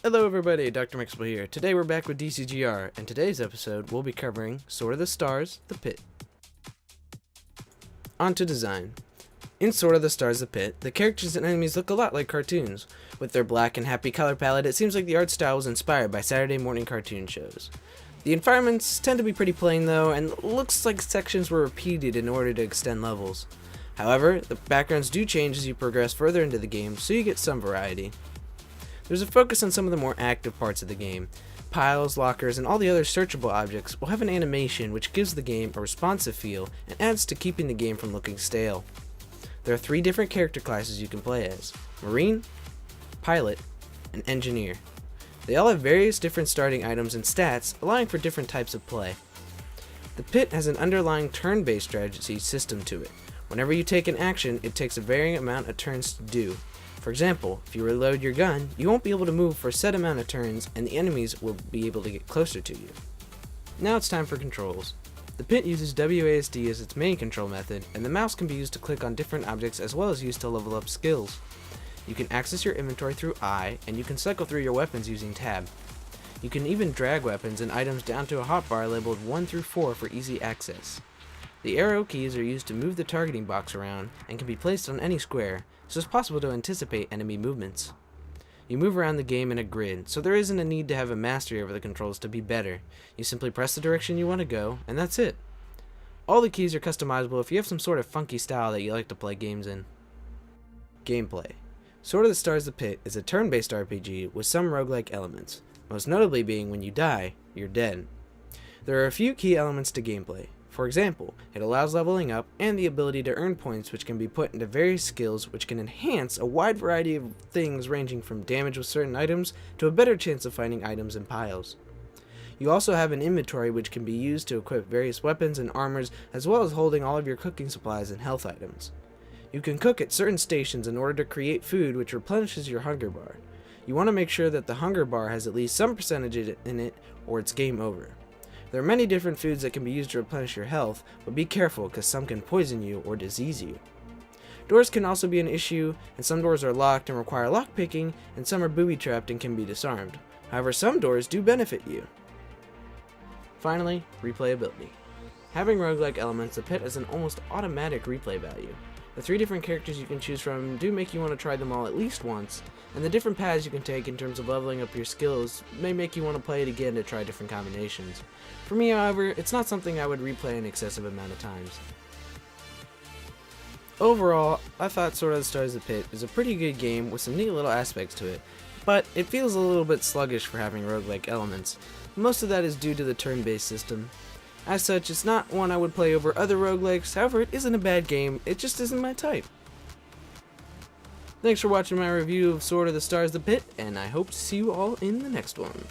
Hello everybody, DrMixable here. Today we're back with DCGR, and today's episode we'll be covering Sword of the Stars, The Pit. On to design. In Sword of the Stars, The Pit, the characters and enemies look a lot like cartoons. With their black and happy color palette, it seems like the art style was inspired by Saturday morning cartoon shows. The environments tend to be pretty plain though, and looks like sections were repeated in order to extend levels. However, the backgrounds do change as you progress further into the game, so you get some variety. There's a focus on some of the more active parts of the game. Piles, lockers, and all the other searchable objects will have an animation which gives the game a responsive feel and adds to keeping the game from looking stale. There are 3 different character classes you can play as: Marine, Pilot, and Engineer. They all have various different starting items and stats, allowing for different types of play. The Pit has an underlying turn-based strategy system to it. Whenever you take an action, it takes a varying amount of turns to do. For example, if you reload your gun, you won't be able to move for a set amount of turns, and the enemies will be able to get closer to you. Now it's time for controls. The Pit uses WASD as its main control method, and the mouse can be used to click on different objects as well as used to level up skills. You can access your inventory through I, and you can cycle through your weapons using Tab. You can even drag weapons and items down to a hotbar labeled 1 through 4 for easy access. The arrow keys are used to move the targeting box around and can be placed on any square, so it's possible to anticipate enemy movements. You move around the game in a grid, so there isn't a need to have a mastery over the controls to be better. You simply press the direction you want to go, and that's it. All the keys are customizable if you have some sort of funky style that you like to play games in. Gameplay. Sword of the Stars, The Pit is a turn-based RPG with some roguelike elements, most notably being when you die, you're dead. There are a few key elements to gameplay. For example, it allows leveling up and the ability to earn points which can be put into various skills which can enhance a wide variety of things ranging from damage with certain items to a better chance of finding items in piles. You also have an inventory which can be used to equip various weapons and armors as well as holding all of your cooking supplies and health items. You can cook at certain stations in order to create food which replenishes your hunger bar. You want to make sure that the hunger bar has at least some percentage in it or it's game over. There are many different foods that can be used to replenish your health, but be careful because some can poison you or disease you. Doors can also be an issue, and some doors are locked and require lockpicking, and some are booby-trapped and can be disarmed. However, some doors do benefit you. Finally, replayability. Having roguelike elements, The Pit has an almost automatic replay value. The 3 different characters you can choose from do make you want to try them all at least once, and the different paths you can take in terms of leveling up your skills may make you want to play it again to try different combinations. For me, however, it's not something I would replay an excessive amount of times. Overall, I thought Sword of the Stars, The Pit is a pretty good game with some neat little aspects to it, but it feels a little bit sluggish for having roguelike elements. Most of that is due to the turn-based system. As such, it's not one I would play over other roguelikes, however it isn't a bad game, it just isn't my type. Thanks for watching my review of Sword of the Stars, The Pit, and I hope to see you all in the next one.